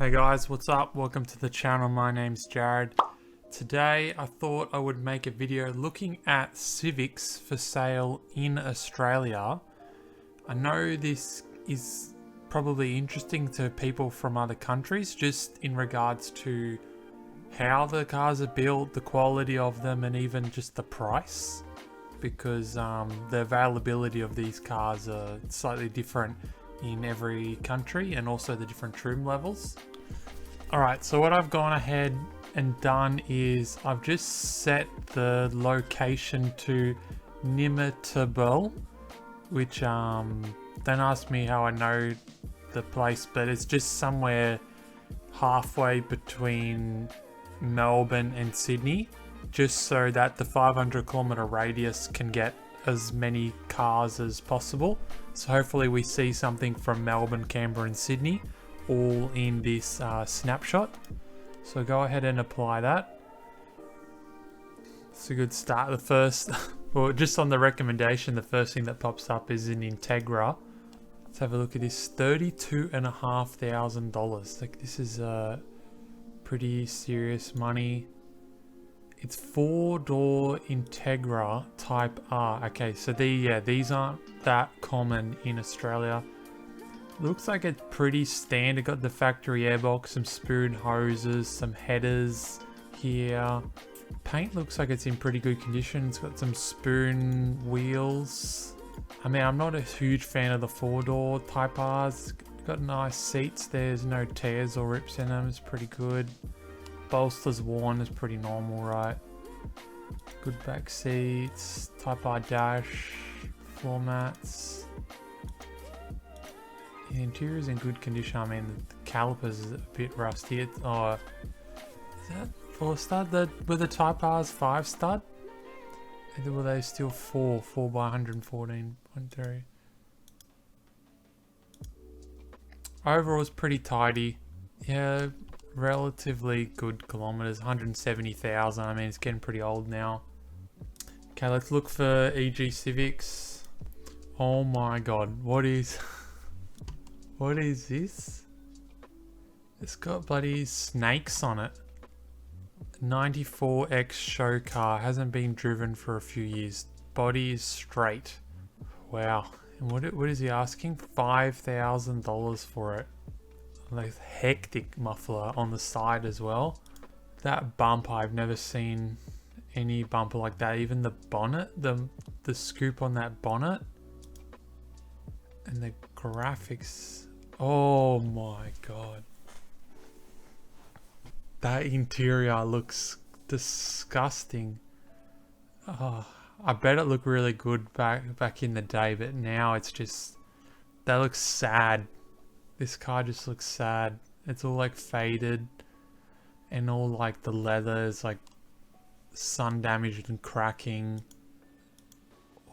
Hey guys, what's up? Welcome to the channel. My name's Jared. Today I thought I would make a video looking at Civics for sale in Australia. I know this is probably interesting to people from other countries, just in regards to how the cars are built, the quality of them, and even just the price, because the availability of these cars are slightly different in every country, and also the different trim levels. Alright, so what I've gone ahead and done is I've just set the location to Nimitable, which don't ask me how I know the place, but it's just somewhere halfway between Melbourne and Sydney, just so that the 500-kilometer radius can get as many cars as possible. So hopefully we see something from Melbourne, Canberra and Sydney all in this snapshot. So go ahead and apply that. It's a good start. The first, well, just on the recommendation, the first thing that pops up is an Integra. Let's have a look at this. $32,500. Like, this is pretty serious money. It's 4-door Integra Type R. Okay, so these aren't that common in Australia. Looks like it's pretty standard. Got the factory airbox, some spoon hoses, some headers here. Paint looks like it's in pretty good condition. It's got some spoon wheels. I mean, I'm not a huge fan of the 4-door Type R's. Got nice seats. There's no tears or rips in them. It's pretty good. Bolsters worn is pretty normal, right? Good back seats. Type R dash. Floor mats. The interior is in good condition. I mean, the calipers is a bit rusty. Is that 4-stud? Were the Type R's 5-stud? Either were they still 4 by 114.3. Overall, it's pretty tidy. Yeah, relatively good kilometers. 170,000. I mean, it's getting pretty old now. Okay, let's look for EG Civics. Oh my god, what is this? It's got bloody snakes on it. 94X show car. Hasn't been driven for a few years. Body is straight. Wow. And what is he asking? $5,000 for it. Like, hectic muffler on the side as well. That bumper, I've never seen any bumper like that. Even the bonnet, the scoop on that bonnet. And the graphics. Oh my god. That interior looks disgusting. Oh, I bet it looked really good back in the day, but now it's just, that looks sad. This car just looks sad. It's all like faded, and all like the leather is like sun damaged and cracking.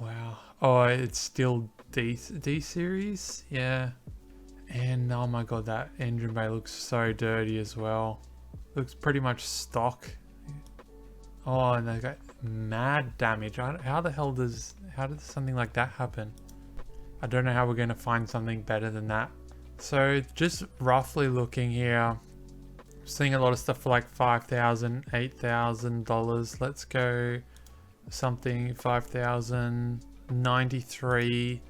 Wow. Oh, it's still D series? Yeah. And oh my god, that engine bay looks so dirty as well. Looks pretty much stock. Oh, and they got mad damage. How the hell does something like that happen? I don't know how we're going to find something better than that. So just roughly looking here, seeing a lot of stuff for like $5,000, $8,000. Let's go something 5,093.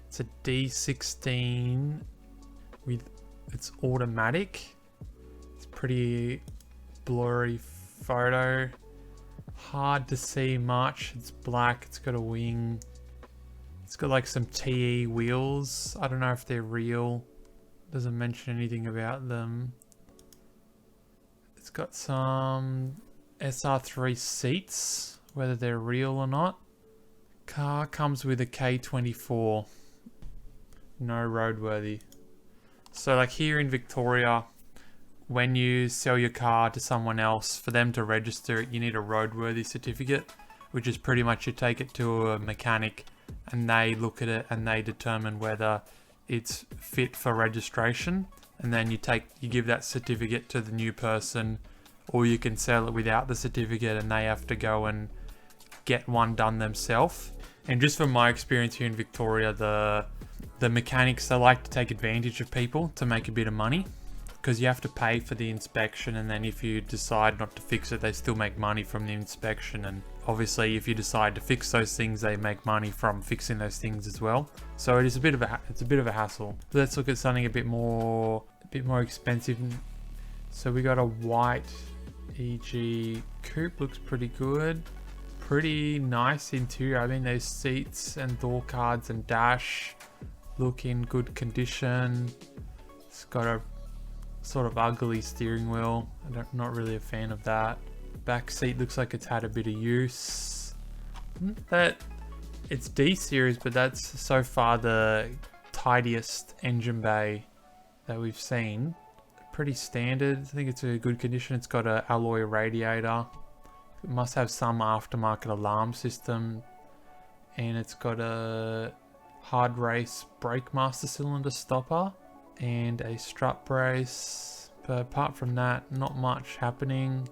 It's a D16 with, it's automatic. It's pretty blurry photo. Hard to see much. It's black. It's got a wing. It's got like some TE wheels. I don't know if they're real. Doesn't mention anything about them. It's got some SR3 seats, whether they're real or not. Car comes with a K24. No roadworthy. So like here in Victoria, when you sell your car to someone else, for them to register it, you need a roadworthy certificate, which is pretty much you take it to a mechanic and they look at it and they determine whether it's fit for registration, and then you give that certificate to the new person, or you can sell it without the certificate and they have to go and get one done themselves. And just from my experience here in Victoria, the mechanics, they like to take advantage of people to make a bit of money. because you have to pay for the inspection, and then if you decide not to fix it, they still make money from the inspection. And obviously if you decide to fix those things, they make money from fixing those things as well. So it is a bit of a hassle. Let's look at something a bit more expensive. So we got a white EG coupe, looks pretty good. Pretty nice interior. I mean, those seats and door cards and dash look in good condition. It's got a sort of ugly steering wheel. Not really a fan of that. Back seat looks like it's had a bit of use. That it's D series, but that's so far the tidiest engine bay that we've seen. Pretty standard. I think it's a good condition. It's got an alloy radiator. It must have some aftermarket alarm system, and it's got a hard race brake master cylinder stopper and a strut brace. But apart from that, not much happening.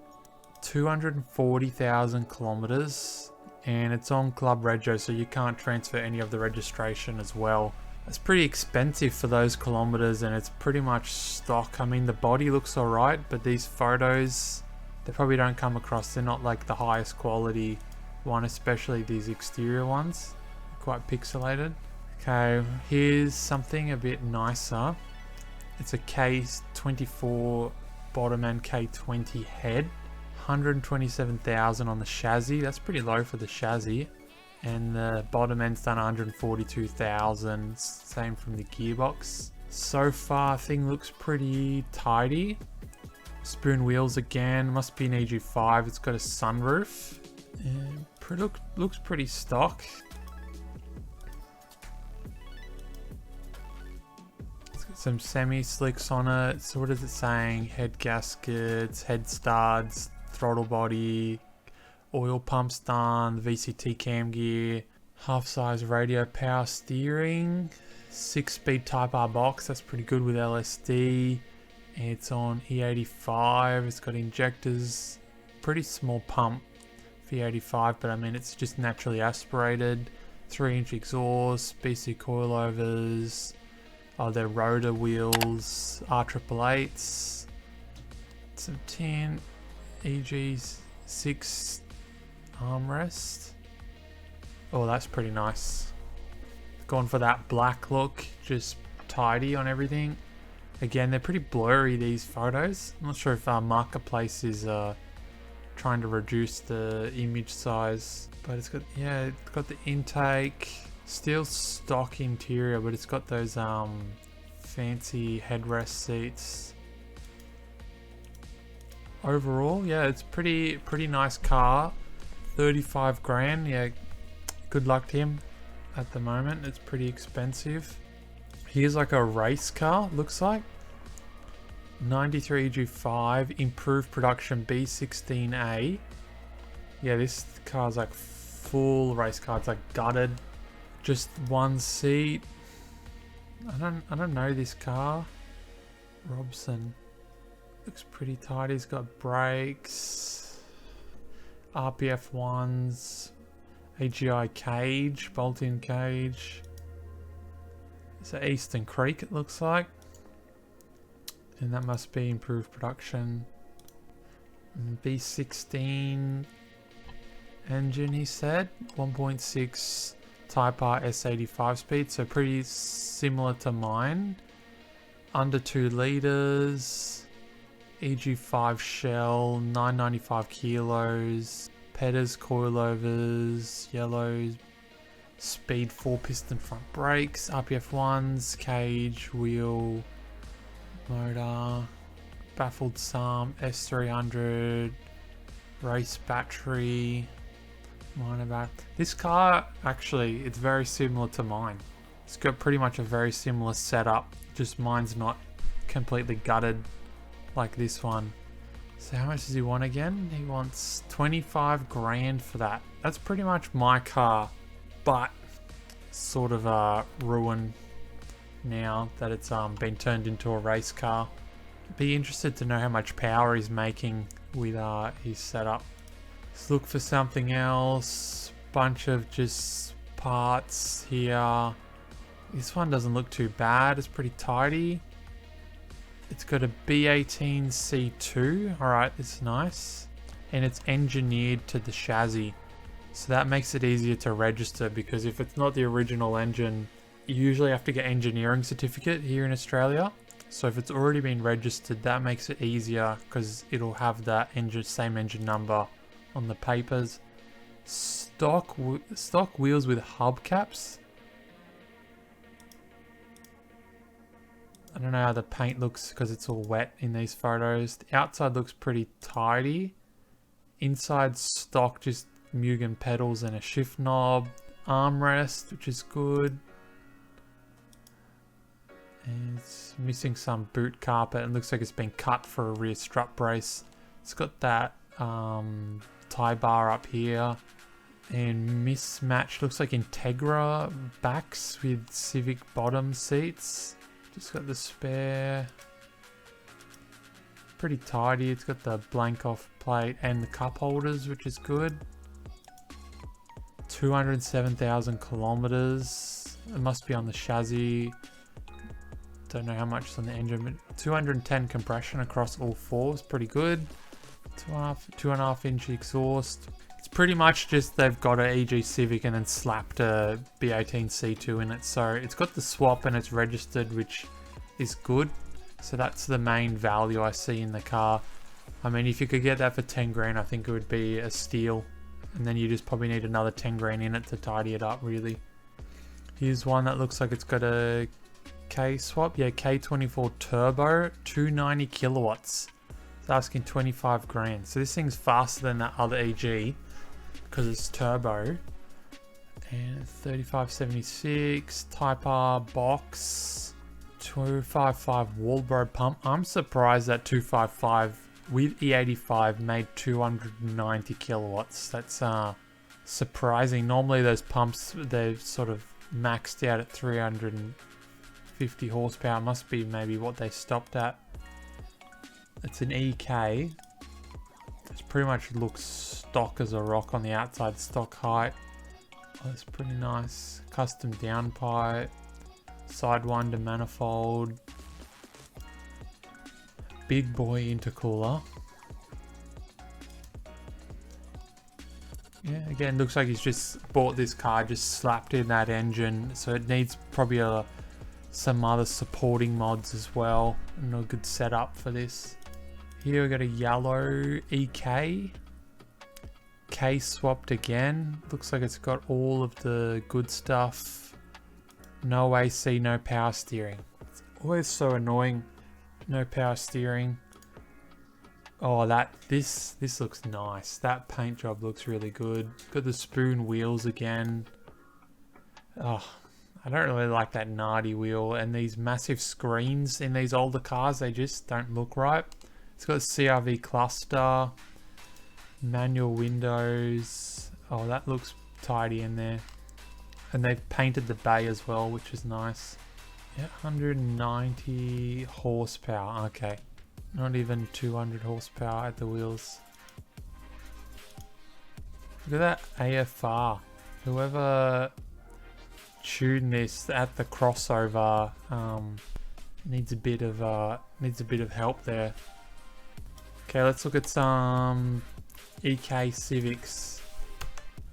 240,000 kilometers, and it's on Club Rego, so you can't transfer any of the registration as well. It's pretty expensive for those kilometers, and it's pretty much stock. I mean, the body looks alright, but these photos, they probably don't come across. They're not like the highest quality one, especially these exterior ones. Quite pixelated. Okay, here's something a bit nicer. It's a K24 bottom and K20 head. 127,000 on the chassis. That's pretty low for the chassis. And the bottom end's done 142,000. Same from the gearbox. So far, thing looks pretty tidy. Spoon wheels again. Must be an EG5. It's got a sunroof. And looks pretty stock. It's got some semi-slicks on it. So what is it saying? Head gaskets, head studs, throttle body, oil pumps done, VCT cam gear, half-size radio, power steering, 6-speed Type R box. That's pretty good with LSD. It's on E85. It's got injectors, pretty small pump for E85, but I mean it's just naturally aspirated. 3-inch exhaust, BC coilovers, they're rotor wheels, R888s, some tin, EG6 armrest. Oh, that's pretty nice. Gone for that black look, just tidy on everything. Again, they're pretty blurry, these photos. I'm not sure if our marketplace is trying to reduce the image size, but it's got, yeah, it's got the intake, still stock interior, but it's got those fancy headrest seats. Overall, yeah, it's pretty nice car. 35 grand. Yeah, good luck to him at the moment. It's pretty expensive. Here's like a race car, looks like. 93 EG5, improved production B16A. Yeah, this car's like full race car. It's like gutted. Just one seat. I don't know this car. Robson. Looks pretty tight. He's got brakes, RPF ones, AGI cage, bolt-in cage. It's an Eastern Creek, it looks like, and that must be improved production. B16 engine, he said, 1.6 Type R S85 speed, so pretty similar to mine. Under 2 liters. EG5 shell, 995 kilos, Petters coilovers, yellows, speed 4-piston front brakes, RPF ones, cage, wheel, motor, baffled sum, S300, race battery, minor back. This car, actually, it's very similar to mine. It's got pretty much a very similar setup, just mine's not completely gutted like this one. So how much does he want again? He wants 25 grand for that. That's pretty much my car, but sort of ruined now that it's been turned into a race car. Be interested to know how much power he's making with his setup. Let's look for something else. Bunch of just parts here. This one doesn't look too bad. It's pretty tidy. It's got a B18C2. Alright, it's nice. And it's engineered to the chassis. So that makes it easier to register, because if it's not the original engine, you usually have to get engineering certificate here in Australia. So if it's already been registered, that makes it easier because it'll have that same engine number on the papers. Stock wheels with hubcaps. I don't know how the paint looks because it's all wet in these photos. The outside looks pretty tidy. Inside stock, just Mugen pedals and a shift knob. Armrest, which is good. And it's missing some boot carpet. It looks like it's been cut for a rear strut brace. It's got that tie bar up here. And mismatched, looks like Integra backs with Civic bottom seats. Just got the spare. Pretty tidy. It's got the blank off plate and the cup holders, which is good. 207,000 kilometers. It must be on the chassis. Don't know how much is on the engine, but 210 compression across all fours. Pretty good. 2.5 inch exhaust. It's pretty much just they've got an EG Civic and then slapped a B18C2 in it. So it's got the swap and it's registered, which is good. So that's the main value I see in the car. I mean, if you could get that for 10 grand, I think it would be a steal. And then you just probably need another 10 grand in it to tidy it up, really. Here's one that looks like it's got a K-swap. Yeah, K24 turbo, 290 kilowatts. It's asking 25 grand. So this thing's faster than that other EG because it's turbo. And 3576, Type R box, 255 Walbro pump. I'm surprised that 255 with E85 made 290 kilowatts. That's surprising. Normally those pumps, they're sort of maxed out at 350 horsepower. Must be maybe what they stopped at. It's an EK. It pretty much looks stock as a rock on the outside, stock height. Oh, that's pretty nice. Custom downpipe, sidewinder manifold, big boy intercooler. Yeah, again, looks like he's just bought this car, just slapped in that engine, so it needs probably some other supporting mods as well, and a good setup for this. Here we got a yellow EK. K swapped again. Looks like it's got all of the good stuff. No AC, no power steering. It's always so annoying. No power steering. Oh, this looks nice. That paint job looks really good. Got the spoon wheels again. Oh, I don't really like that Nardi wheel, and these massive screens in these older cars, they just don't look right. It's got a CRV cluster, manual windows. Oh, that looks tidy in there. And they've painted the bay as well, which is nice. Yeah, 190 horsepower. Okay, not even 200 horsepower at the wheels. Look at that AFR. Whoever tuned this at the crossover needs a bit of help there. Okay, let's look at some EK Civics.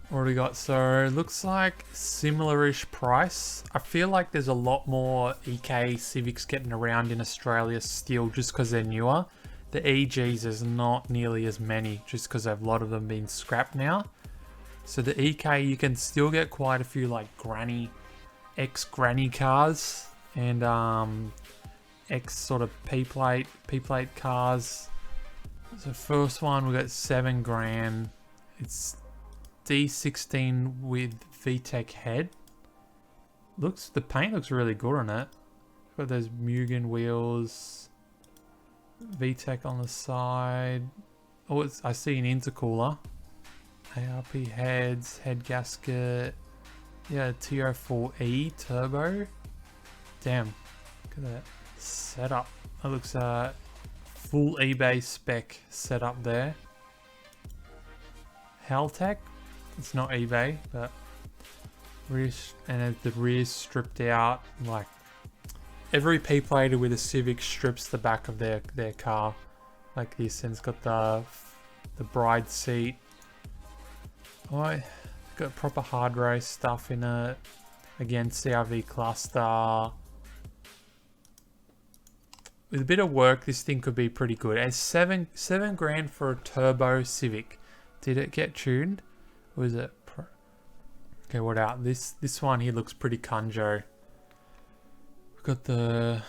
What do we got? So it looks like similar-ish price. I feel like there's a lot more EK Civics getting around in Australia still, just because they're newer. The EGs, there's not nearly as many, just because a lot of them been scrapped now. So the EK, you can still get quite a few like ex-granny cars and ex sort of P-plate cars. So first one, we got 7 grand. It's D16 with VTEC head. The paint looks really good on it. Got those Mugen wheels. VTEC on the side. Oh, I see an intercooler. ARP heads, head gasket. Yeah, TO4E turbo. Damn, look at that setup. That looks full eBay spec setup there. Haltech. It's not eBay, but the rear's stripped out. Like, every P plater with a Civic strips the back of their car like this, and it's got the bride seat. Oh, got proper hard race stuff in it. Again, CRV cluster. With a bit of work, this thing could be pretty good. And seven grand for a turbo Civic. Did it get tuned? Or is it pro? Okay, what out? This one here looks pretty Conjo. We've got the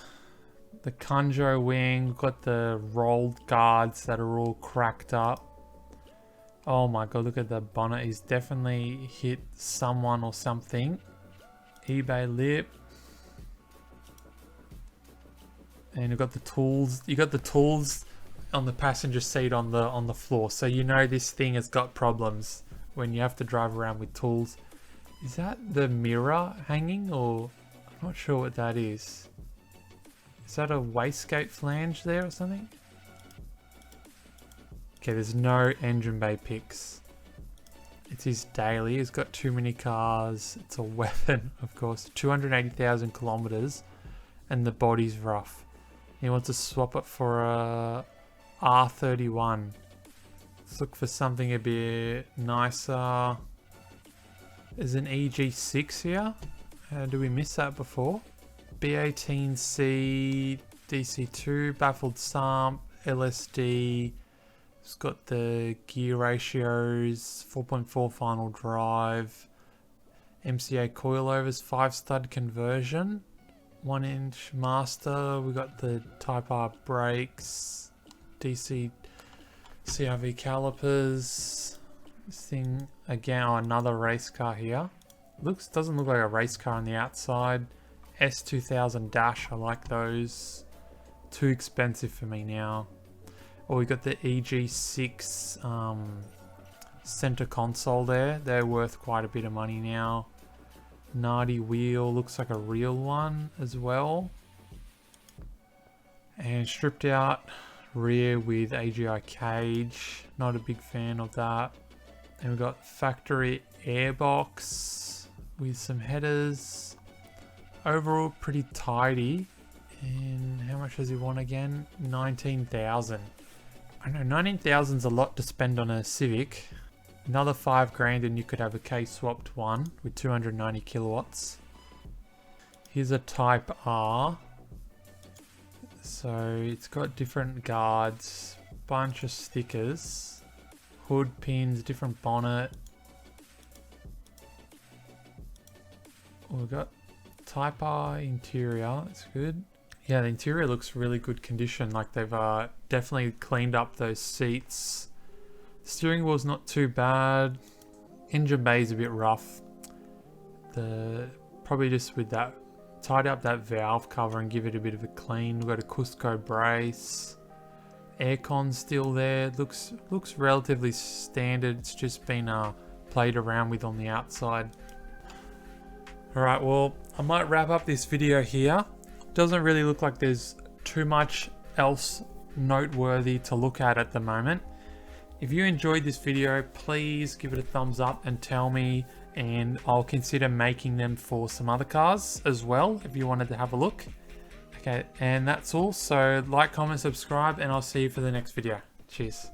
Conjo wing. We've got the rolled guards that are all cracked up. Oh my god, look at the bonnet. He's definitely hit someone or something. eBay lip. And you've got the tools. You got the tools on the passenger seat on the floor, so you know this thing has got problems when you have to drive around with tools. Is that the mirror hanging, or I'm not sure what that is? Is that a wastegate flange there or something? Okay, there's no engine bay pics. It's his daily. He's got too many cars. It's a weapon, of course. 280,000 kilometers, and the body's rough. He wants to swap it for a R31. Let's look for something a bit nicer. There's an EG6 here. Did we miss that before? B18C, DC2, baffled sump, LSD. It's got the gear ratios, 4.4 final drive, MCA coilovers, 5-stud conversion. 1-inch master. We got the Type R brakes, DC CRV calipers. This thing again, oh, another race car here. Doesn't look like a race car on the outside. S2000 dash, I like those. Too expensive for me now. Oh, we got the EG6 center console there. They're worth quite a bit of money now. Nardi wheel, looks like a real one as well. And stripped out rear with AGI cage. Not a big fan of that. And we've got factory airbox with some headers. Overall pretty tidy. And how much does he want again? 19,000. I know 19,000's a lot to spend on a Civic. Another 5 grand and you could have a K-swapped one with 290 kilowatts. Here's a Type R. So it's got different guards, bunch of stickers, hood pins, different bonnet. We've got Type R interior, that's good. Yeah, the interior looks really good condition, like they've definitely cleaned up those seats. Steering wheel's not too bad. Engine bay's a bit rough. Probably just with that, tidy up that valve cover and give it a bit of a clean. We've got a Cusco brace. Aircon's still there. Looks relatively standard. It's just been played around with on the outside. Alright, well, I might wrap up this video here. Doesn't really look like there's too much else noteworthy to look at the moment. If you enjoyed this video, please give it a thumbs up and tell me, and I'll consider making them for some other cars as well if you wanted to have a look. Okay, and that's all. So like, comment, subscribe, and I'll see you for the next video. Cheers.